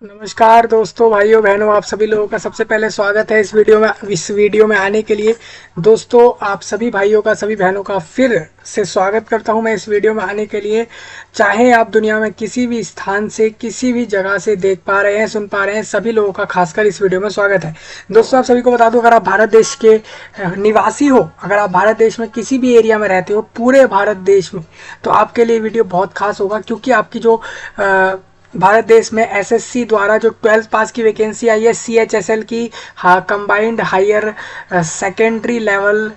नमस्कार दोस्तों, भाइयों बहनों, आप सभी लोगों का सबसे पहले स्वागत है इस वीडियो में आने के लिए। दोस्तों, आप सभी भाइयों का, सभी बहनों का फिर से स्वागत करता हूं मैं इस वीडियो में आने के लिए। चाहे आप दुनिया में किसी भी स्थान से, किसी भी जगह से देख पा रहे हैं, सुन पा रहे हैं, सभी लोगों का खासकर इस वीडियो में स्वागत है। दोस्तों, आप सभी को बता दूं, अगर आप भारत देश के निवासी हो, अगर आप भारत देश में किसी भी एरिया में रहते हो, पूरे भारत देश में, तो आपके लिए वीडियो बहुत खास होगा, क्योंकि आपकी जो भारत देश में एसएससी द्वारा जो 12th पास की वैकेंसी आई है सीएचएसएल की, हाँ, कंबाइंड हायर सेकेंडरी लेवल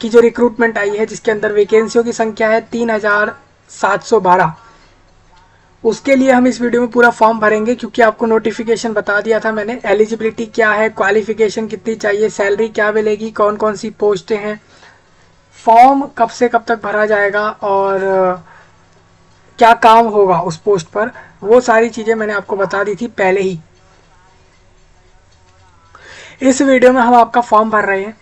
की जो रिक्रूटमेंट आई है, जिसके अंदर वैकेंसियों की संख्या है 3712। उसके लिए हम इस वीडियो में पूरा फॉर्म भरेंगे, क्योंकि आपको नोटिफिकेशन बता दिया था मैंने। एलिजिबिलिटी क्या है, क्वालिफिकेशन कितनी चाहिए, सैलरी क्या मिलेगी, कौन कौन सी पोस्टें हैं, फॉर्म कब से कब तक भरा जाएगा और क्या काम होगा उस पोस्ट पर, वो सारी चीज़ें मैंने आपको बता दी थी पहले ही। इस वीडियो में हम आपका फॉर्म भर रहे हैं।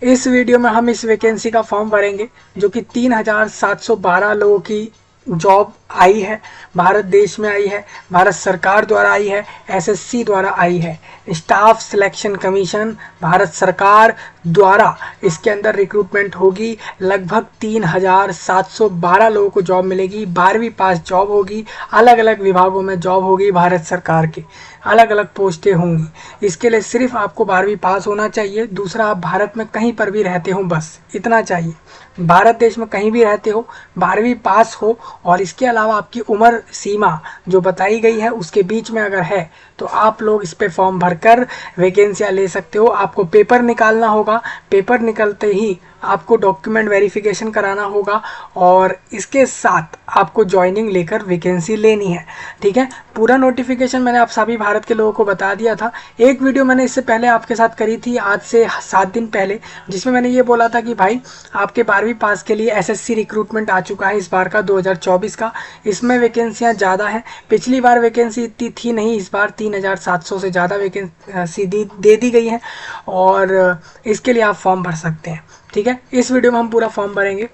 इस वीडियो में हम इस वैकेंसी का फॉर्म भरेंगे, जो कि 3712 लोगों की जॉब आई है, भारत देश में आई है, भारत सरकार द्वारा आई है, एसएससी द्वारा आई है, स्टाफ सिलेक्शन कमीशन भारत सरकार द्वारा इसके अंदर रिक्रूटमेंट होगी। लगभग 3712 लोगों को जॉब मिलेगी, 12वीं पास जॉब होगी, अलग अलग विभागों में जॉब होगी, भारत सरकार के अलग अलग पोस्टें होंगी। इसके लिए सिर्फ आपको 12वीं पास होना चाहिए। दूसरा, आप भारत में कहीं पर भी रहते हो, बस इतना चाहिए। भारत देश में कहीं भी रहते हो, 12वीं पास हो, और इसके अलावा आपकी उम्र सीमा जो बताई गई है उसके बीच में अगर है, तो आप लोग इस पे फॉर्म भरकर वैकेंसियाँ ले सकते हो। आपको पेपर निकालना होगा, पेपर निकलते ही आपको डॉक्यूमेंट वेरिफिकेशन कराना होगा, और इसके साथ आपको ज्वाइनिंग लेकर वैकेंसी लेनी है। ठीक है, पूरा नोटिफिकेशन मैंने आप सभी भारत के लोगों को बता दिया था। एक वीडियो मैंने इससे पहले आपके साथ करी थी, आज से 7 दिन पहले, जिसमें मैंने ये बोला था कि भाई, आपके 12वीं पास के लिए एसएससी रिक्रूटमेंट आ चुका है इस बार का, 2024 का। इसमें वैकेंसियाँ ज़्यादा हैं। पिछली बार वैकेंसी इतनी थी नहीं, इस बार 3700 से ज़्यादा वैकेंसी दे दी गई है, और इसके लिए आप फॉर्म भर सकते हैं। ठीक है, इस वीडियो में हम पूरा फॉर्म भरेंगे।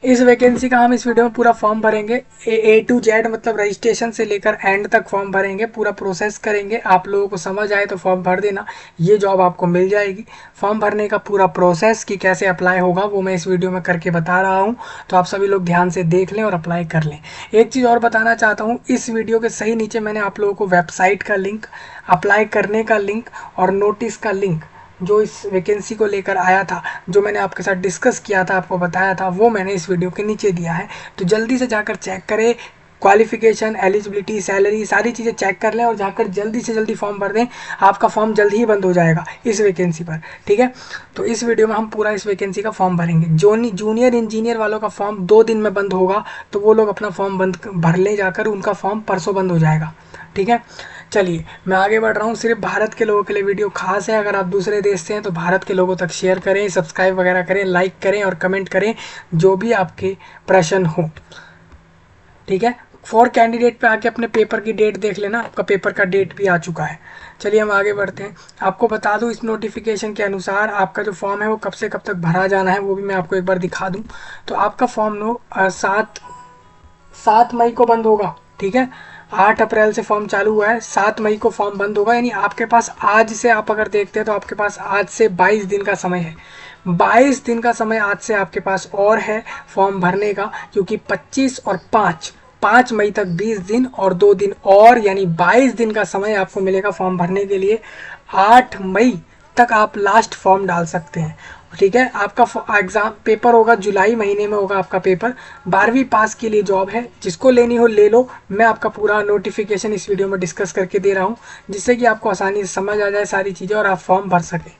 इस वैकेंसी का हम इस वीडियो में पूरा फॉर्म भरेंगे, ए टू जेड, मतलब रजिस्ट्रेशन से लेकर एंड तक फॉर्म भरेंगे, पूरा प्रोसेस करेंगे। आप लोगों को समझ आए तो फॉर्म भर देना, ये जॉब आपको मिल जाएगी। फॉर्म भरने का पूरा प्रोसेस कि कैसे अप्लाई होगा वो मैं इस वीडियो में करके बता रहा हूँ, तो आप सभी लोग ध्यान से देख लें और अप्लाई कर लें। एक चीज़ और बताना चाहता हूँ, इस वीडियो के सही नीचे मैंने आप लोगों को वेबसाइट का लिंक, अप्लाई करने का लिंक और नोटिस का लिंक, जो इस वैकेंसी को लेकर आया था, जो मैंने आपके साथ डिस्कस किया था, आपको बताया था, वो मैंने इस वीडियो के नीचे दिया है। तो जल्दी से जाकर चेक करें, क्वालिफिकेशन, एलिजिबिलिटी, सैलरी, सारी चीज़ें चेक कर लें और जाकर जल्दी से जल्दी फॉर्म भर दें। आपका फॉर्म जल्दी ही बंद हो जाएगा इस वैकेंसी पर। ठीक है, तो इस वीडियो में हम पूरा इस वैकेंसी का फॉर्म भरेंगे। जूनियर इंजीनियर वालों का फॉर्म 2 दिन में बंद होगा, तो वो लोग अपना फॉर्म बंद भर ले जाकर, उनका फॉर्म परसों बंद हो जाएगा। ठीक है, चलिए मैं आगे बढ़ रहा हूँ। सिर्फ भारत के लोगों के लिए वीडियो खास है। अगर आप दूसरे देश से हैं तो भारत के लोगों तक शेयर करें, सब्सक्राइब वगैरह करें, लाइक करें और कमेंट करें, जो भी आपके प्रश्न हो। ठीक है, फॉर कैंडिडेट पे आके अपने पेपर की डेट देख लेना, आपका पेपर का डेट भी आ चुका है। चलिए हम आगे बढ़ते हैं। आपको बता दूं, इस नोटिफिकेशन के अनुसार आपका जो फॉर्म है वो कब से कब तक भरा जाना है, वो भी मैं आपको एक बार दिखा दूं। तो आपका फॉर्म नो 7 मई को बंद होगा। ठीक है, 8 अप्रैल से फॉर्म चालू हुआ है, 7 मई को फॉर्म बंद होगा। यानी आपके पास आज से, आप अगर देखते हैं तो आपके पास आज से 22 दिन का समय है। 22 दिन का समय आज से आपके पास और है फॉर्म भरने का, क्योंकि 25 और 5 मई तक 20 दिन और 2 दिन और, यानी 22 दिन का समय आपको मिलेगा फॉर्म भरने के लिए। 8 मई तक आप लास्ट फॉर्म डाल सकते हैं। ठीक है, आपका एग्ज़ाम पेपर होगा जुलाई महीने में, होगा आपका पेपर। 12वीं पास के लिए जॉब है, जिसको लेनी हो ले लो। मैं आपका पूरा नोटिफिकेशन इस वीडियो में डिस्कस करके दे रहा हूँ, जिससे कि आपको आसानी से समझ आ जाए सारी चीज़ें और आप फॉर्म भर सकें।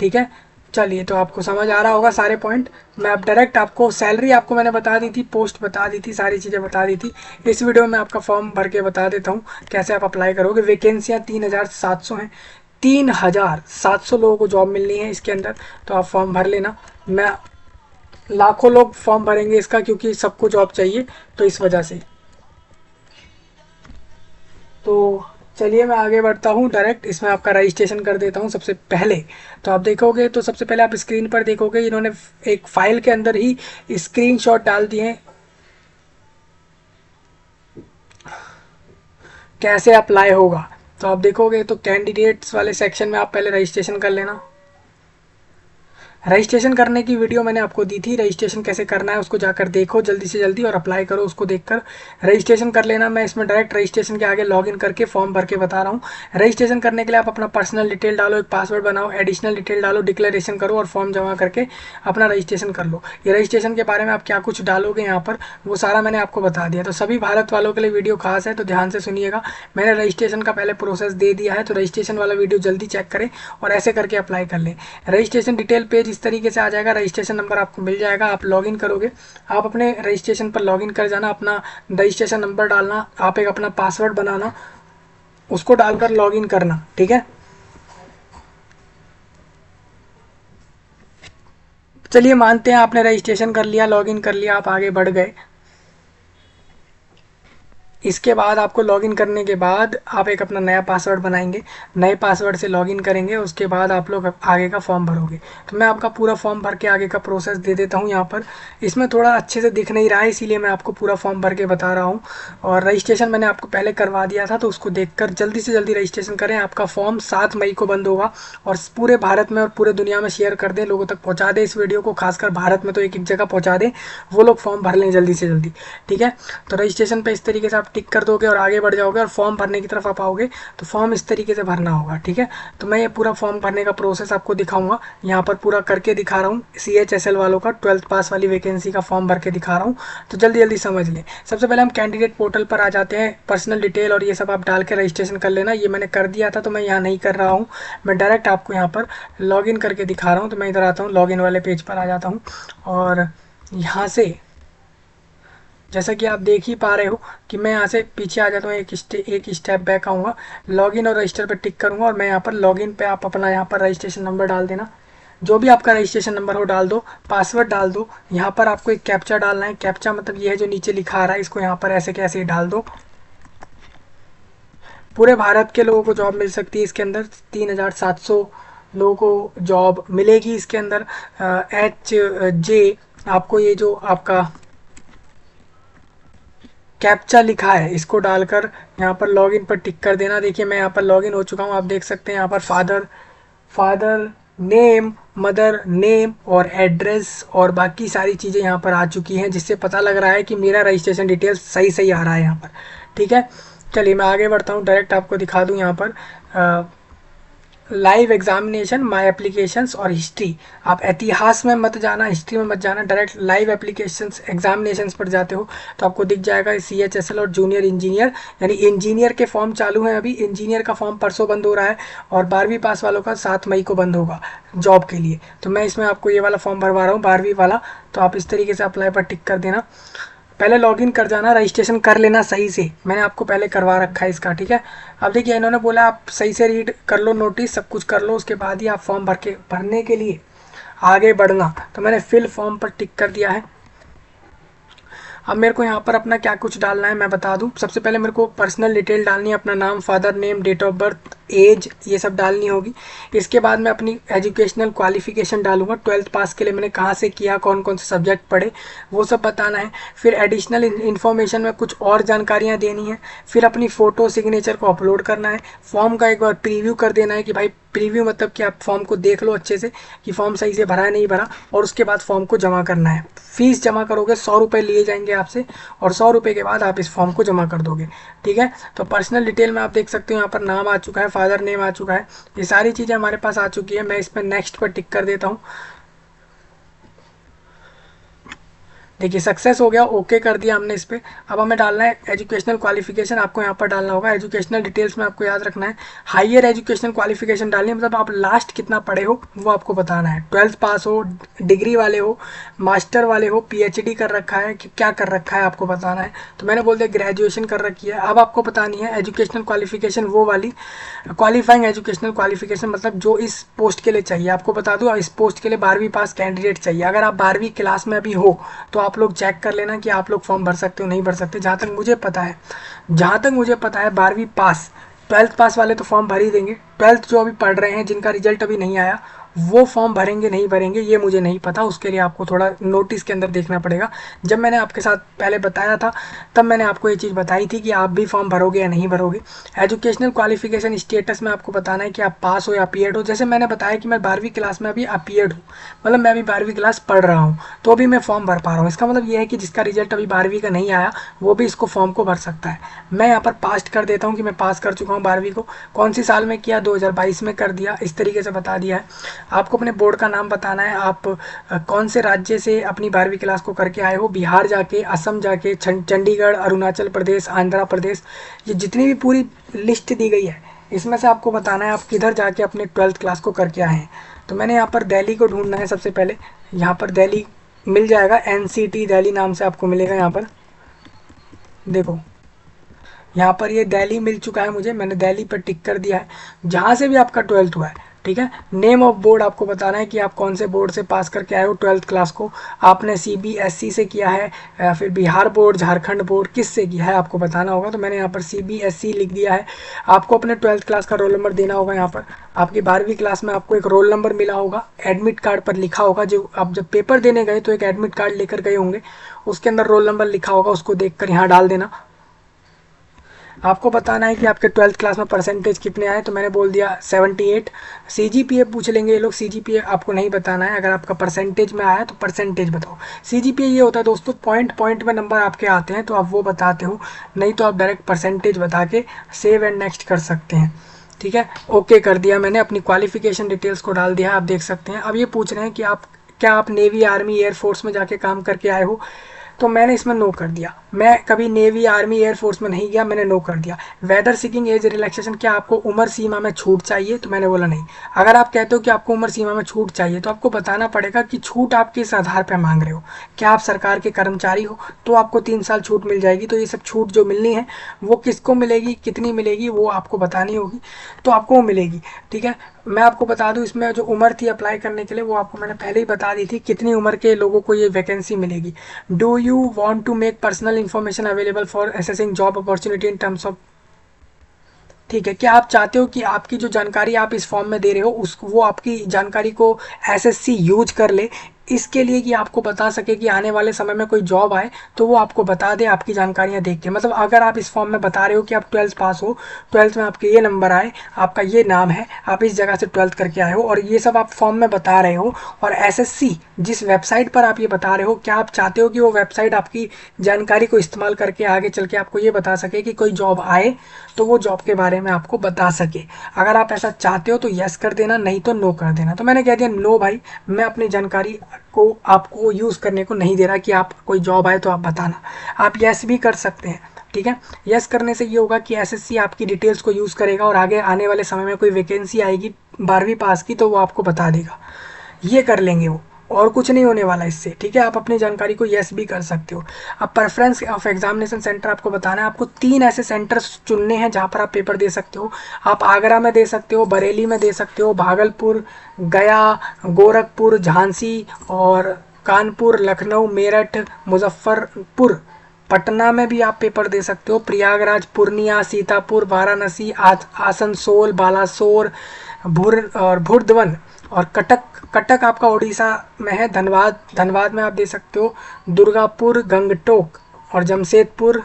ठीक है, चलिए, तो आपको समझ आ रहा होगा सारे पॉइंट। मैं अब डायरेक्ट आपको सैलरी आपको मैंने बता दी थी, पोस्ट बता दी थी, सारी चीज़ें बता दी थी। इस वीडियो में आपका फॉर्म भर के बता देता हूँ कैसे आप अप्लाई करोगे। वैकेंसियाँ 3700 हैं, 3700 लोगों को जॉब मिलनी है इसके अंदर, तो आप फॉर्म भर लेना। मैं लाखों लोग फॉर्म भरेंगे इसका, क्योंकि सबको जॉब चाहिए, तो इस वजह से। तो चलिए मैं आगे बढ़ता हूँ, डायरेक्ट इसमें आपका रजिस्ट्रेशन कर देता हूँ। सबसे पहले तो आप देखोगे, तो सबसे पहले आप स्क्रीन पर देखोगे इन्होंने एक फाइल के अंदर ही स्क्रीनशॉट डाल दिए हैं कैसे अप्लाई होगा। तो आप देखोगे तो कैंडिडेट्स वाले सेक्शन में आप पहले रजिस्ट्रेशन कर लेना। रजिस्ट्रेशन करने की वीडियो मैंने आपको दी थी, रजिस्ट्रेशन कैसे करना है उसको जाकर देखो जल्दी से जल्दी और अप्लाई करो, उसको देखकर रजिस्ट्रेशन कर लेना। मैं इसमें डायरेक्ट रजिस्ट्रेशन के आगे लॉगिन करके फॉर्म भर के बता रहा हूँ। रजिस्ट्रेशन करने के लिए आप अपना पर्सनल डिटेल डालो, एक पासवर्ड बनाओ, एडिशनल डिटेल डालो, डिक्लेरेशन करो और फॉर्म जमा करके अपना रजिस्ट्रेशन कर लो। ये रजिस्ट्रेशन के बारे में आप क्या कुछ डालोगे यहाँ पर वो सारा मैंने आपको बता दिया। तो सभी भारत वालों के लिए वीडियो खास है, तो ध्यान से सुनिएगा। मैंने रजिस्ट्रेशन का पहले प्रोसेस दे दिया है, तो रजिस्ट्रेशन वाला वीडियो जल्दी चेक करें और ऐसे करके अप्लाई कर लें। रजिस्ट्रेशन डिटेल पेज इस तरीके से आ जाएगा, रजिस्ट्रेशन नंबर आपको मिल जाएगा, आप लॉगिन करोगे। आप अपने रजिस्ट्रेशन पर लॉगिन कर जाना, अपना रजिस्ट्रेशन नंबर डालना, आप एक अपना पासवर्ड बनाना, उसको डालकर लॉगिन करना, ठीक है। चलिए मानते हैं आपने रजिस्ट्रेशन कर लिया, लॉगिन कर लिया, आप आगे बढ़ गए। इसके बाद आपको लॉगिन करने के बाद आप एक अपना नया पासवर्ड बनाएंगे, नए पासवर्ड से लॉगिन करेंगे, उसके बाद आप लोग आगे का फॉर्म भरोगे। तो मैं आपका पूरा फॉर्म भर के आगे का प्रोसेस दे देता हूँ यहाँ पर। इसमें थोड़ा अच्छे से दिख नहीं रहा है, इसीलिए मैं आपको पूरा फॉर्म भर के बता रहा हूँ। और रजिस्ट्रेशन मैंने आपको पहले करवा दिया था, तो उसको देखकर जल्दी से जल्दी रजिस्ट्रेशन करें। आपका फॉर्म 7 मई को बंद होगा और पूरे भारत में और पूरे दुनिया में शेयर कर दें, लोगों तक पहुँचा दें इस वीडियो को, खासकर भारत में तो एक एक जगह पहुँचा दें, वो लोग फॉर्म भर लें जल्दी से जल्दी, ठीक है। तो रजिस्ट्रेशन पे इस तरीके से आप टिक कर दोगे और आगे बढ़ जाओगे और फॉर्म भरने की तरफ आप आओगे, तो फॉर्म इस तरीके से भरना होगा, ठीक है। तो मैं ये पूरा फॉर्म भरने का प्रोसेस आपको दिखाऊंगा, यहाँ पर पूरा करके दिखा रहा हूँ। CHSL वालों का 12th पास वाली वैकेंसी का फॉर्म भर के दिखा रहा हूँ, तो जल्दी जल्दी समझ लें। सबसे पहले हम कैंडिडेट पोर्टल पर आ जाते हैं, पर्सनल डिटेल और ये सब आप डाल के रजिस्ट्रेशन कर लेना। ये मैंने कर दिया था, तो मैं यहाँ नहीं कर रहा हूँ, मैं डायरेक्ट आपको यहाँ पर लॉगिन करके दिखा रहा हूँ। तो मैं इधर आता हूँ, लॉगिन वाले पेज पर आ जाता हूँ और यहाँ से जैसा कि आप देख ही पा रहे हो कि मैं यहाँ से पीछे आ जाता हूँ, एक स्टेप बैक आऊँगा, लॉगिन और रजिस्टर पर टिक करूँगा और मैं यहाँ पर लॉगिन पे आप अपना यहाँ पर रजिस्ट्रेशन नंबर डाल देना, जो भी आपका रजिस्ट्रेशन नंबर हो डाल दो, पासवर्ड डाल दो। यहाँ पर आपको एक कैप्चा डालना है, कैप्चा मतलब ये है जो नीचे लिखा आ रहा है, इसको यहाँ पर ऐसे कैसे ही डाल दो। पूरे भारत के लोगों को जॉब मिल सकती है इसके अंदर, 3700 लोगों को जॉब मिलेगी इसके अंदर। HJ आपको ये जो आपका कैप्चा लिखा है इसको डालकर यहाँ पर लॉगिन पर टिक कर देना। देखिए मैं यहाँ पर लॉगिन हो चुका हूँ, आप देख सकते हैं यहाँ पर फादर नेम, मदर नेम और एड्रेस और बाकी सारी चीज़ें यहाँ पर आ चुकी हैं, जिससे पता लग रहा है कि मेरा रजिस्ट्रेशन डिटेल्स सही सही आ रहा है यहाँ पर, ठीक है। चलिए मैं आगे बढ़ता हूँ, डायरेक्ट आपको दिखा दूँ यहाँ पर लाइव एग्जामिनेशन, माय एप्लीकेशंस और हिस्ट्री। आप इतिहास में मत जाना, हिस्ट्री में मत जाना, डायरेक्ट लाइव एप्लीकेशंस एग्जामिनेशंस पर जाते हो तो आपको दिख जाएगा CHSL और जूनियर इंजीनियर, यानी इंजीनियर के फॉर्म चालू हैं अभी। इंजीनियर का फॉर्म परसों बंद हो रहा है और 12वीं पास वालों का 7 मई को बंद होगा जॉब के लिए। तो मैं इसमें आपको ये वाला फॉर्म भरवा रहा हूँ, 12वीं वाला। तो आप इस तरीके से अप्लाई पर टिक कर देना, पहले लॉगिन कर जाना, रजिस्ट्रेशन कर लेना सही से, मैंने आपको पहले करवा रखा है इसका, ठीक है। अब देखिए इन्होंने बोला आप सही से रीड कर लो, नोटिस सब कुछ कर लो, उसके बाद ही आप फॉर्म भरने के लिए आगे बढ़ना। तो मैंने फिल फॉर्म पर टिक कर दिया है। अब मेरे को यहाँ पर अपना क्या कुछ डालना है मैं बता दूँ। सबसे पहले मेरे को पर्सनल डिटेल डालनी है, अपना नाम, father name, date of birth, age, ये सब डालनी होगी। इसके बाद मैं अपनी एजुकेशनल क्वालिफिकेशन डालूंगा, 12th पास के लिए मैंने कहाँ से किया, कौन कौन से सब्जेक्ट पढ़े, वो सब बताना है। फिर एडिशनल इन्फॉर्मेशन में कुछ और जानकारियाँ देनी है। फिर अपनी फ़ोटो सिग्नेचर को अपलोड करना है। फॉर्म का एक बार प्रीव्यू कर देना है कि भाई प्रीव्यू मतलब कि आप फॉर्म को देख लो अच्छे से कि फॉर्म सही से भरा है नहीं भरा, और उसके बाद फॉर्म को जमा करना है। फीस जमा करोगे, 100 रुपये लिए जाएंगे आपसे और 100 रुपये के बाद आप इस फॉर्म को जमा कर दोगे, ठीक है। तो पर्सनल डिटेल में आप देख सकते हो यहाँ पर नाम आ चुका है, फादर नेम आ चुका है, ये सारी चीज़ें हमारे पास आ चुकी है। मैं इस पर नेक्स्ट पर टिक कर देता हूँ। देखिए सक्सेस हो गया, ओके कर दिया हमने इस पर। अब हमें डालना है एजुकेशनल क्वालिफिकेशन, आपको यहाँ पर डालना होगा। एजुकेशनल डिटेल्स में आपको याद रखना है हायर एजुकेशनल क्वालिफिकेशन डालनी है, मतलब आप लास्ट कितना पढ़े हो वो आपको बताना है। 12th पास हो, डिग्री वाले हो, मास्टर वाले हो, PhD कर रखा है कि क्या कर रखा है आपको बताना है। तो मैंने बोल दिया ग्रेजुएशन कर रखी है। अब आपको बतानी है एजुकेशनल क्वालिफिकेशन वो वाली, क्वालिफाइंग एजुकेशनल क्वालिफिकेशन मतलब जो इस पोस्ट के लिए चाहिए। आपको बता दूँ इस पोस्ट के लिए 12वीं पास कैंडिडेट चाहिए। अगर आप 12वीं क्लास में अभी हो तो आप लोग चेक कर लेना कि आप लोग फॉर्म भर सकते हो नहीं भर सकते। जहाँ तक मुझे पता है 12वीं पास 12th पास वाले तो फॉर्म भर ही देंगे, 12th जो अभी पढ़ रहे हैं जिनका रिजल्ट अभी नहीं आया वो फॉर्म भरेंगे नहीं भरेंगे ये मुझे नहीं पता, उसके लिए आपको थोड़ा नोटिस के अंदर देखना पड़ेगा। जब मैंने आपके साथ पहले बताया था तब मैंने आपको ये चीज़ बताई थी कि आप भी फॉर्म भरोगे या नहीं भरोगे। एजुकेशनल क्वालिफिकेशन स्टेटस में आपको बताना है कि आप पास हो या अपीयर्ड हो। जैसे मैंने बताया कि मैं 12वीं क्लास में अभी अपीयर्ड हूँ, मतलब मैं अभी 12वीं क्लास पढ़ रहा हूँ, तो अभी मैं फॉर्म भर पा रहा हूँ। इसका मतलब ये है कि जिसका रिजल्ट अभी 12वीं का नहीं आया वो भी इसको फॉर्म को भर सकता है। मैं यहाँ पर पास्ट कर देता हूँ कि मैं पास कर चुका हूँ 12वीं को। कौन सी साल में किया, 2022 में कर दिया, इस तरीके से बता दिया है। आपको अपने बोर्ड का नाम बताना है, आप कौन से राज्य से अपनी 12वीं क्लास को करके आए हो, बिहार जाके, असम जाके, चंडीगढ़, अरुणाचल प्रदेश, आंध्र प्रदेश, ये जितनी भी पूरी लिस्ट दी गई है इसमें से आपको बताना है आप किधर जाके अपने 12th क्लास को करके आए हैं। तो मैंने यहाँ पर दिल्ली को ढूंढना है सबसे पहले। यहाँ पर दिल्ली मिल जाएगा, एनसीटी दिल्ली नाम से आपको मिलेगा। यहाँ पर देखो, यहाँ पर ये दिल्ली मिल चुका है मुझे, मैंने दिल्ली पर टिक कर दिया है। जहाँ से भी आपका 12th हुआ है, ठीक है, नेम ऑफ बोर्ड आपको बताना है कि आप कौन से बोर्ड से पास करके आए हो 12th क्लास को। आपने सीबीएसई से किया है या फिर बिहार बोर्ड, झारखंड बोर्ड, किस से किया है आपको बताना होगा। तो मैंने यहाँ पर सीबीएसई लिख दिया है। आपको अपने 12th क्लास का रोल नंबर देना होगा। यहाँ पर आपकी 12वीं क्लास में आपको एक रोल नंबर मिला होगा, एडमिट कार्ड पर लिखा होगा। जो आप जब पेपर देने गए तो एक एडमिट कार्ड लेकर गए होंगे, उसके अंदर रोल नंबर लिखा होगा, उसको देखकर यहाँ डाल देना। आपको बताना है कि आपके 12th क्लास में परसेंटेज कितने आए, तो मैंने बोल दिया 78। सीजीपीए पूछ लेंगे ये लोग, सीजीपीए आपको नहीं बताना है। अगर आपका परसेंटेज में आया तो परसेंटेज बताओ। सीजीपीए ये होता है दोस्तों, पॉइंट पॉइंट में नंबर आपके आते हैं तो आप वो बताते हो, नहीं तो आप डायरेक्ट परसेंटेज बता के सेव एंड नेक्स्ट कर सकते हैं। ठीक है, ओके कर दिया मैंने, अपनी क्वालिफिकेशन डिटेल्स को डाल दिया है, आप देख सकते हैं। अब ये पूछ रहे हैं कि आप नेवी, आर्मी, एयरफोर्स में जाके काम करके आए हो, तो मैंने इसमें नो कर दिया। मैं कभी नेवी, आर्मी, एयरफोर्स में नहीं गया, मैंने नो कर दिया। वेदर सीकिंग एज रिलैक्सेशन, क्या आपको उम्र सीमा में छूट चाहिए, तो मैंने बोला नहीं। अगर आप कहते हो कि आपको उम्र सीमा में छूट चाहिए तो आपको बताना पड़ेगा कि छूट आप किस आधार पर मांग रहे हो। क्या आप सरकार के कर्मचारी हो तो आपको 3 साल छूट मिल जाएगी। तो ये सब छूट जो मिलनी है वो किसको मिलेगी, कितनी मिलेगी, वो आपको बतानी होगी, तो आपको वो मिलेगी। ठीक है, मैं आपको बता दूं इसमें जो उम्र थी अप्लाई करने के लिए वो आपको मैंने पहले ही बता दी थी, कितनी उम्र के लोगों को ये वैकेंसी मिलेगी। Do you want to make personal information available for assessing job opportunity in terms of, ठीक है, क्या आप चाहते हो कि आपकी जो जानकारी आप इस फॉर्म में दे रहे हो उस वो आपकी जानकारी को एसएससी यूज कर ले, इसके लिए कि आपको बता सके कि आने वाले समय में कोई जॉब आए तो वो आपको बता दे आपकी जानकारियां देख के। मतलब अगर आप इस फॉर्म में बता रहे हो कि आप 12th पास हो, 12th में आपके ये नंबर आए, आपका ये नाम है, आप इस जगह से 12th करके आए हो, और ये सब आप फॉर्म में बता रहे हो, और एसएससी जिस वेबसाइट पर आप ये बता रहे हो, क्या आप चाहते हो कि वो वेबसाइट आपकी जानकारी को इस्तेमाल करके आगे चल के आपको ये बता सके कि कोई जॉब आए तो वो जॉब के बारे में आपको बता सके। अगर आप ऐसा चाहते हो तो यस कर देना, नहीं तो नो कर देना। तो मैंने कह दिया नो भाई, मैं अपनी जानकारी को आपको यूज़ करने को नहीं दे रहा कि आप कोई जॉब आए तो आप बताना। आप यस भी कर सकते हैं, ठीक है। यस करने से ये होगा कि एसएससी आपकी डिटेल्स को यूज़ करेगा और आगे आने वाले समय में कोई वैकेंसी आएगी 12वीं पास की तो वो आपको बता देगा। ये कर लेंगे वो, और कुछ नहीं होने वाला इससे, ठीक है। आप अपनी जानकारी को यस भी कर सकते हो। अब प्रेफरेंस ऑफ एग्जामिनेशन सेंटर आपको बताना है। आपको 3 ऐसे सेंटर्स चुनने हैं जहाँ पर आप पेपर दे सकते हो। आप आगरा में दे सकते हो, बरेली में दे सकते हो, भागलपुर, गया, गोरखपुर, झांसी और कानपुर, लखनऊ, मेरठ, मुजफ्फरपुर, पटना में भी आप पेपर दे सकते हो, प्रयागराज, पूर्णिया, सीतापुर, वाराणसी, आसनसोल, बालासोर, भुर्दवन और कटक आपका उड़ीसा में है। धनबाद में आप दे सकते हो, दुर्गापुर, गंगटोक और जमशेदपुर,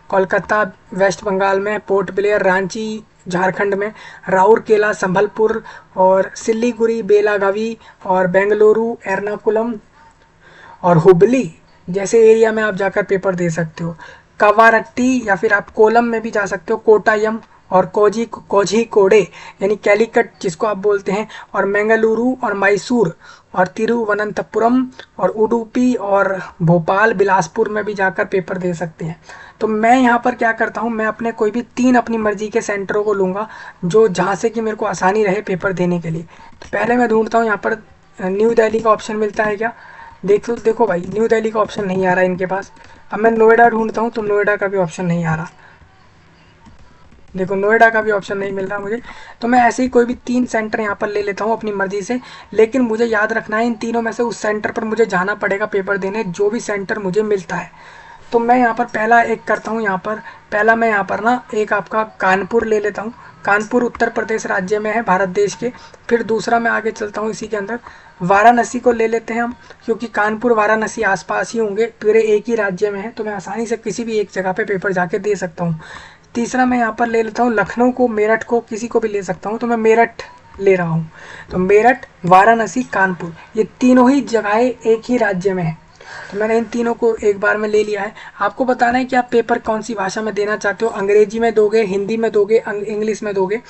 कोलकाता वेस्ट बंगाल में, पोर्ट ब्लेयर रांची झारखंड में, राउरकेला, संबलपुर और सिलीगुड़ी, बेलागावी और बेंगलुरु, एर्नाकुलम और हुबली जैसे एरिया में आप जाकर पेपर दे सकते हो। कवारट्टी या फिर आप कोलम में भी जा सकते हो, कोटायम और कोझीकोडे यानी कैलिकट जिसको आप बोलते हैं, और मंगलुरु और मैसूर और तिरुवनंतपुरम और उडुपी और भोपाल, बिलासपुर में भी जाकर पेपर दे सकते हैं। तो मैं यहाँ पर क्या करता हूँ, मैं अपने कोई भी 3 अपनी मर्जी के सेंटरों को लूँगा जो जहाँ से कि मेरे को आसानी रहे पेपर देने के लिए। तो पहले मैं ढूंढता हूँ यहाँ पर न्यू दिल्ली का ऑप्शन मिलता है क्या। देखो भाई, न्यू दिल्ली का ऑप्शन नहीं आ रहा इनके पास। अब मैं नोएडा ढूंढता हूँ तो नोएडा का भी ऑप्शन नहीं आ रहा। देखो नोएडा का भी ऑप्शन नहीं मिल रहा मुझे। तो मैं ऐसे ही कोई भी 3 सेंटर यहाँ पर ले लेता हूँ अपनी मर्जी से, लेकिन मुझे याद रखना है इन तीनों में से उस सेंटर पर मुझे जाना पड़ेगा पेपर देने, जो भी सेंटर मुझे मिलता है। तो मैं यहाँ पर पहला एक करता हूँ, यहाँ पर पहला मैं यहाँ पर ना एक आपका कानपुर ले लेता हूँ। कानपुर उत्तर प्रदेश राज्य में है भारत देश के। फिर दूसरा मैं आगे चलता हूँ इसी के अंदर, वाराणसी को ले लेते हैं हम, क्योंकि कानपुर वाराणसी आसपास ही होंगे, पूरे एक ही राज्य में है, तो मैं आसानी से किसी भी एक जगह पे पेपर जाके दे सकता हूँ। तीसरा मैं यहाँ पर ले लेता हूँ लखनऊ को, मेरठ को, किसी को भी ले सकता हूँ, तो मैं मेरठ ले रहा हूँ। तो मेरठ, वाराणसी, कानपुर, ये तीनों ही जगहें एक ही राज्य में है, तो मैंने इन तीनों को एक बार में ले लिया है। आपको बताना है कि आप पेपर कौन सी भाषा में देना चाहते हो, अंग्रेजी में दोगे, हिंदी में दोगे, इंग्लिश में दोगे,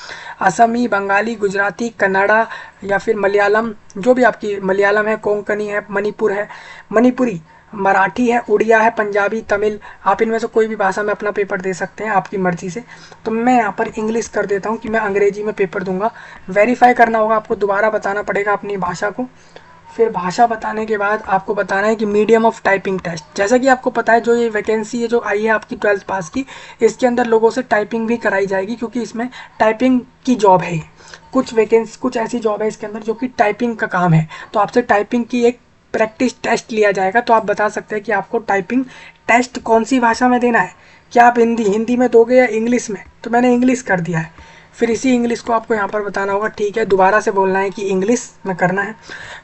असमी, बंगाली, गुजराती, कन्नड़ा या फिर मलयालम, जो भी आपकी, मलयालम है, कोंकणी है, मणिपुरी, मराठी है, उड़िया है, पंजाबी, तमिल, आप इनमें से कोई भी भाषा में अपना पेपर दे सकते हैं आपकी मर्जी से। तो मैं यहाँ पर इंग्लिश कर देता हूँ कि मैं अंग्रेजी में पेपर दूंगा। वेरीफाई करना होगा, आपको दोबारा बताना पड़ेगा अपनी भाषा को। फिर भाषा बताने के बाद आपको बताना है कि मीडियम ऑफ टाइपिंग टेस्ट, जैसा कि आपको पता है जो ये वैकेंसी है जो आई है आपकी 12th पास की, इसके अंदर लोगों से टाइपिंग भी कराई जाएगी, क्योंकि इसमें टाइपिंग की जॉब है। कुछ ऐसी जॉब है इसके अंदर जो कि टाइपिंग का काम है, तो आपसे टाइपिंग की एक प्रैक्टिस टेस्ट लिया जाएगा। तो आप बता सकते हैं कि आपको टाइपिंग टेस्ट कौन सी भाषा में देना है, क्या आप हिंदी में दोगे या इंग्लिश में, तो मैंने इंग्लिश कर दिया है। फिर इसी इंग्लिश को आपको यहाँ पर बताना होगा, ठीक है, दोबारा से बोलना है कि इंग्लिश में करना है।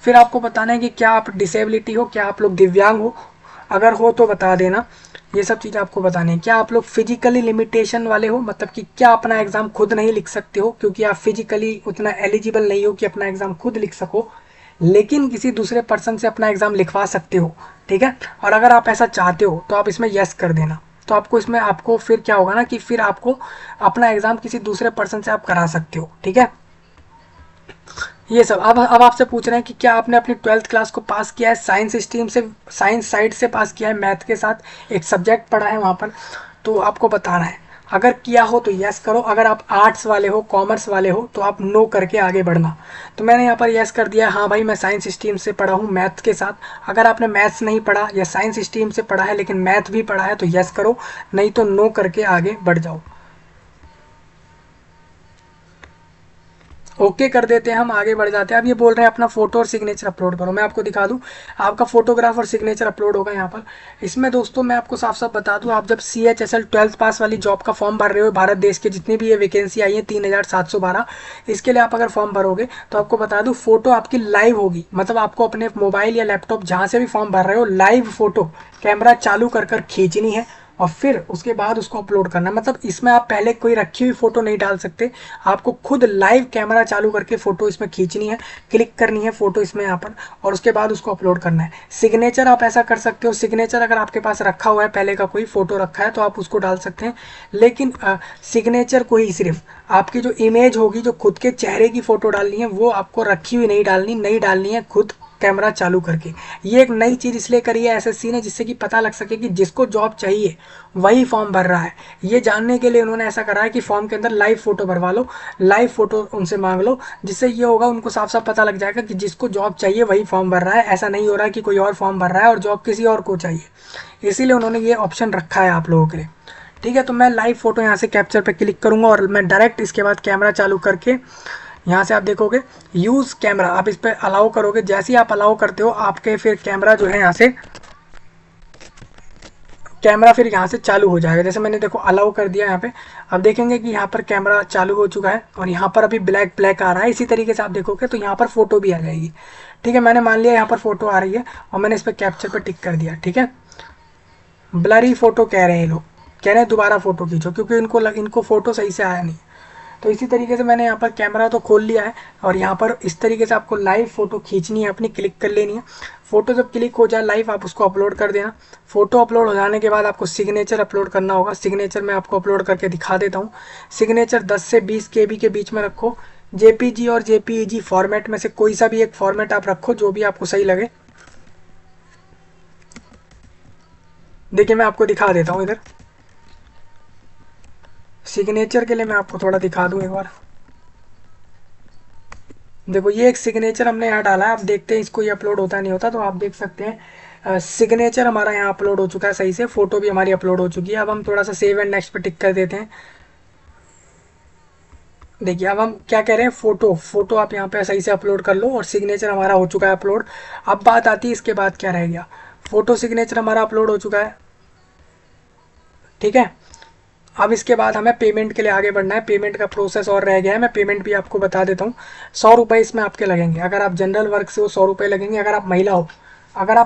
फिर आपको बताना है कि क्या आप डिसेबिलिटी हो, क्या आप लोग दिव्यांग हो, अगर हो तो बता देना। ये सब चीज़ आपको बतानी है। क्या आप लोग फिजिकली लिमिटेशन वाले हो, मतलब कि क्या अपना एग्ज़ाम खुद नहीं लिख सकते हो, क्योंकि आप फिजिकली उतना एलिजिबल नहीं हो कि अपना एग्ज़ाम खुद लिख सको, लेकिन किसी दूसरे पर्सन से अपना एग्ज़ाम लिखवा सकते हो, ठीक है। और अगर आप ऐसा चाहते हो तो आप इसमें यस कर देना। तो आपको इसमें आपको फिर क्या होगा ना कि फिर आपको अपना एग्ज़ाम किसी दूसरे पर्सन से आप करा सकते हो, ठीक है। ये सब अब आपसे पूछ रहे हैं कि क्या आपने अपनी 12th क्लास को पास किया है साइंस स्ट्रीम से, साइंस साइड से पास किया है, मैथ के साथ एक सब्जेक्ट पढ़ा है वहाँ पर, तो आपको बताना है। अगर किया हो तो यस करो, अगर आप आर्ट्स वाले हो, कॉमर्स वाले हो, तो आप नो करके आगे बढ़ना। तो मैंने यहाँ पर यस कर दिया, हाँ भाई मैं साइंस स्ट्रीम से पढ़ा हूँ मैथ के साथ। अगर आपने मैथ्स नहीं पढ़ा या साइंस स्ट्रीम से पढ़ा है लेकिन मैथ भी पढ़ा है तो यस करो, नहीं तो नो करके आगे बढ़ जाओ। ओके कर देते हैं, हम आगे बढ़ जाते हैं। अब ये बोल रहे हैं अपना फोटो और सिग्नेचर अपलोड करो। मैं आपको दिखा दूं, आपका फोटोग्राफ और सिग्नेचर अपलोड होगा यहाँ पर। इसमें दोस्तों मैं आपको साफ साफ बता दूं, आप जब CHSL 12th पास वाली जॉब का फॉर्म भर रहे हो, भारत देश के जितनी भी ये वैकेंसी आई है 3712, इसके लिए आप अगर फॉर्म भरोगे तो आपको बता दूं फोटो आपकी लाइव होगी, मतलब आपको अपने मोबाइल या लैपटॉप जहाँ से भी फॉर्म भर रहे हो, लाइव फोटो कैमरा चालू कर कर खींचनी है और फिर उसके बाद उसको अपलोड करना है। मतलब इसमें आप पहले कोई रखी हुई फ़ोटो नहीं डाल सकते, आपको खुद लाइव कैमरा चालू करके फ़ोटो इसमें खींचनी है, क्लिक करनी है फ़ोटो इसमें यहाँ पर, और उसके बाद उसको अपलोड करना है। सिग्नेचर आप ऐसा कर सकते हो, सिग्नेचर अगर आपके पास रखा हुआ है, पहले का कोई फ़ोटो रखा है तो आप उसको डाल सकते हैं, लेकिन सिग्नेचर को ही सिर्फ आपकी जो इमेज होगी, जो खुद के चेहरे की फ़ोटो डालनी है, वो आपको रखी हुई नहीं डालनी है खुद कैमरा चालू करके। ये एक नई चीज़ इसलिए करी है SSC ने, जिससे कि पता लग सके कि जिसको जॉब चाहिए वही फॉर्म भर रहा है। ये जानने के लिए उन्होंने ऐसा करा है कि फॉर्म के अंदर लाइव फ़ोटो भरवा लो, लाइव फ़ोटो उनसे मांग लो, जिससे ये होगा उनको साफ साफ पता लग जाएगा कि जिसको जॉब चाहिए वही फॉर्म भर रहा है। ऐसा नहीं हो रहा है कि कोई और फॉर्म भर रहा है और जॉब किसी और को चाहिए, इसीलिए उन्होंने ये ऑप्शन रखा है आप लोगों के लिए, ठीक है। तो मैं लाइव फ़ोटो यहाँ से कैप्चर पर क्लिक करूँगा और मैं डायरेक्ट इसके बाद कैमरा चालू करके यहाँ से आप देखोगे यूज़ कैमरा, आप इस पर अलाउ करोगे। जैसे ही आप अलाउ करते हो आपके फिर कैमरा जो है यहाँ से कैमरा फिर यहाँ से चालू हो जाएगा। जैसे मैंने देखो अलाउ कर दिया यहाँ पे, अब देखेंगे कि यहाँ पर कैमरा चालू हो चुका है और यहाँ पर अभी ब्लैक ब्लैक आ रहा है। इसी तरीके से आप देखोगे तो यहाँ पर फोटो भी आ जाएगी, ठीक है। मैंने मान लिया यहाँ पर फोटो आ रही है और मैंने इस पर कैप्चर पर टिक कर दिया, ठीक है। ब्लरी फोटो कह रहे हैं लोग, कह रहे हैं दोबारा फोटो खींचो, क्योंकि इनको फोटो सही से आया नहीं। तो इसी तरीके से मैंने यहाँ पर कैमरा तो खोल लिया है और यहाँ पर इस तरीके से आपको लाइव फ़ोटो खींचनी है, अपनी क्लिक कर लेनी है। फ़ोटो जब क्लिक हो जाए लाइव आप उसको अपलोड कर देना। फ़ोटो अपलोड हो जाने के बाद आपको सिग्नेचर अपलोड करना होगा। सिग्नेचर मैं आपको अपलोड करके दिखा देता हूँ। सिग्नेचर 10 से 20 KB के बीच में रखो। JPG और JPEG फॉर्मेट में से कोई सा भी एक फॉर्मेट आप रखो, जो भी आपको सही लगे। देखिए मैं आपको दिखा देता हूँ इधर। सिग्नेचर के लिए मैं आपको थोड़ा दिखा दूं एक बार। देखो ये एक सिग्नेचर हमने यहाँ डाला है, आप देखते हैं इसको ये अपलोड होता नहीं होता, तो आप देख सकते हैं सिग्नेचर हमारा यहाँ अपलोड हो चुका है सही से, फोटो भी हमारी अपलोड हो चुकी है। अब हम थोड़ा सा सेव एंड नेक्स्ट पे टिक कर देते हैं। देखिए अब हम क्या कह रहे हैं, फोटो आप यहाँ पे सही से अपलोड कर लो और सिग्नेचर हमारा हो चुका है अपलोड। अब बात आती है इसके बाद क्या रह गया। फोटो सिग्नेचर हमारा अपलोड हो चुका है, ठीक है। अब इसके बाद हमें पेमेंट के लिए आगे बढ़ना है। पेमेंट का प्रोसेस और रह गया है, मैं पेमेंट भी आपको बता देता हूँ। 100 रुपये इसमें आपके लगेंगे। अगर आप जनरल वर्ग से हो 100 रुपये लगेंगे। अगर आप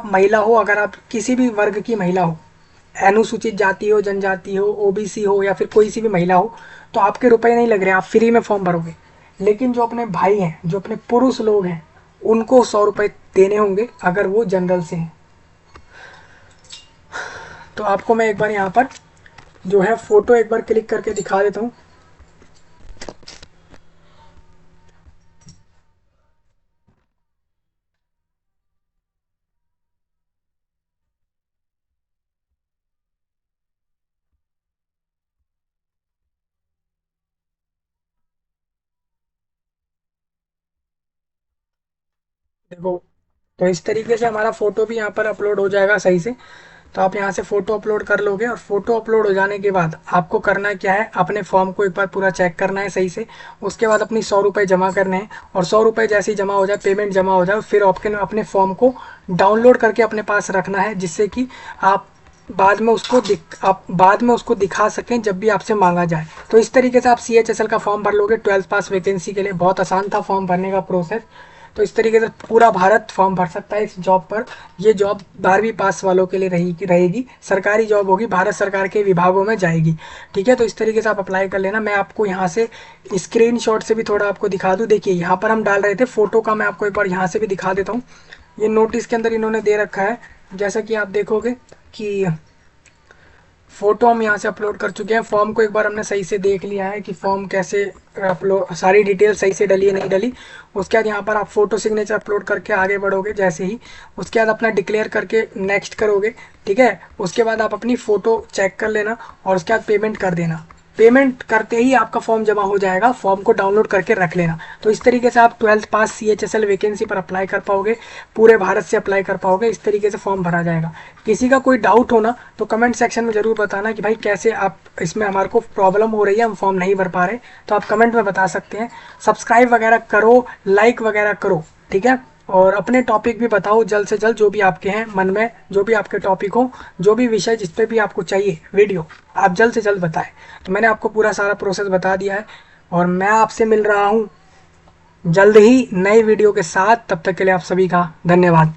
महिला हो, अगर आप किसी भी वर्ग की महिला हो, अनुसूचित जाति हो, जनजाति हो, ओबीसी हो या फिर कोई सी भी महिला हो, तो आपके रुपए नहीं लग रहे, आप फ्री में फॉर्म भरोगे। लेकिन जो अपने भाई हैं, जो अपने पुरुष लोग हैं, उनको 100 रुपये देने होंगे अगर वो जनरल से हैं। तो आपको मैं एक बार यहाँ पर जो है फोटो एक बार क्लिक करके दिखा देता हूँ। देखो, तो इस तरीके से हमारा फोटो भी यहाँ पर अपलोड हो जाएगा सही से। तो आप यहाँ से फ़ोटो अपलोड कर लोगे और फ़ोटो अपलोड हो जाने के बाद आपको करना क्या है, अपने फॉर्म को एक बार पूरा चेक करना है सही से। उसके बाद अपनी 100 रुपये जमा करने हैं और 100 रुपये जैसे ही जमा हो जाए, पेमेंट जमा हो जाए, फिर आपके अपने फॉर्म को डाउनलोड करके अपने पास रखना है, जिससे कि आप बाद में उसको दिखा सकें जब भी आपसे मांगा जाए। तो इस तरीके से आप CHSL का फॉर्म भर लोगे 12th पास वैकेंसी के लिए। बहुत आसान था फॉर्म भरने का प्रोसेस। तो इस तरीके से पूरा भारत फॉर्म भर सकता है इस जॉब पर। ये जॉब 12वीं पास वालों के लिए रहेगी, सरकारी जॉब होगी, भारत सरकार के विभागों में जाएगी। ठीक है, तो इस तरीके से आप अप्लाई कर लेना। मैं आपको यहाँ से स्क्रीनशॉट से भी थोड़ा आपको दिखा दूँ। देखिए यहाँ पर हम डाल रहे थे फ़ोटो का, मैं आपको एक बार यहाँ से भी दिखा देता हूँ। ये नोटिस के अंदर इन्होंने दे रखा है, जैसा कि आप देखोगे कि फ़ोटो हम यहाँ से अपलोड कर चुके हैं। फॉर्म को एक बार हमने सही से देख लिया है कि फॉर्म कैसे अपलोड, सारी डिटेल सही से डली है नहीं डली। उसके बाद यहाँ पर आप फ़ोटो सिग्नेचर अपलोड करके आगे बढ़ोगे जैसे ही, उसके बाद अपना डिक्लेयर करके नेक्स्ट करोगे। ठीक है, उसके बाद आप अपनी फ़ोटो चेक कर लेना और उसके बाद पेमेंट कर देना। पेमेंट करते ही आपका फॉर्म जमा हो जाएगा, फॉर्म को डाउनलोड करके रख लेना। तो इस तरीके से आप 12th पास CHSL वैकेंसी पर अप्लाई कर पाओगे, पूरे भारत से अप्लाई कर पाओगे। इस तरीके से फॉर्म भरा जाएगा। किसी का कोई डाउट हो ना तो कमेंट सेक्शन में ज़रूर बताना कि भाई कैसे आप, इसमें हमारे को प्रॉब्लम हो रही है, हम फॉर्म नहीं भर पा रहे, तो आप कमेंट में बता सकते हैं। सब्सक्राइब वगैरह करो, लाइक वगैरह करो। ठीक है, और अपने टॉपिक भी बताओ जल्द से जल्द, जो भी आपके हैं मन में, जो भी आपके टॉपिक हो, जो भी विषय जिस पे भी आपको चाहिए वीडियो, आप जल्द से जल्द बताएं। तो मैंने आपको पूरा सारा प्रोसेस बता दिया है और मैं आपसे मिल रहा हूँ जल्द ही नई वीडियो के साथ। तब तक के लिए आप सभी का धन्यवाद।